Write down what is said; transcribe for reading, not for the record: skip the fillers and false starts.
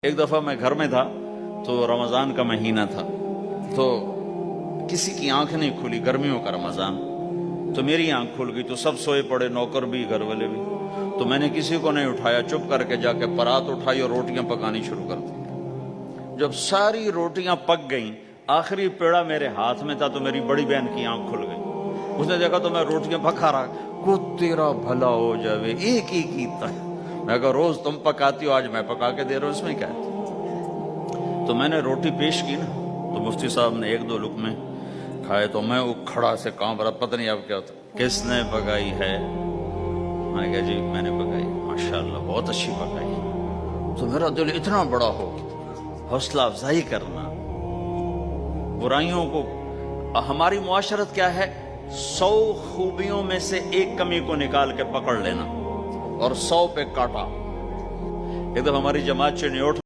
ایک دفعہ میں گھر میں تھا تو رمضان کا مہینہ تھا، تو کسی کی آنکھ نہیں کھلی، گرمیوں کا رمضان، تو میری آنکھ کھل گئی، تو سب سوئے پڑے، نوکر بھی، گھر والے بھی، تو میں نے کسی کو نہیں اٹھایا، چپ کر کے جا کے پرات اٹھائی اور روٹیاں پکانی شروع کر دی۔ جب ساری روٹیاں پک گئیں، آخری پیڑا میرے ہاتھ میں تھا، تو میری بڑی بہن کی آنکھ کھل گئی۔ اس نے دیکھا تو میں روٹیاں پکا رہا، کو تیرا بھلا ہو جاوے، ایک ہی کیتا۔ میں کہا روز تم پکاتی ہو، آج میں پکا کے دے رہا ہوں، اس میں کیا ہے؟ تو میں نے روٹی پیش کی نا، تو مفتی صاحب نے ایک دو لقمے کھائے، تو میں کھڑا سے کانپ رہا، پتہ نہیں اب کیا ہوتا، کس نے پکائی ہے؟ میں کہا جی میں نے پکائی، ماشاءاللہ بہت اچھی پکائی۔ تو میرا دل اتنا بڑا ہو، حوصلہ افزائی کرنا، برائیوں کو، ہماری معاشرت کیا ہے، 100 خوبیوں میں سے ایک کمی کو نکال کے پکڑ لینا اور 100 پہ کاٹا۔ ایک دفعہ ہماری جماعت چنیوٹ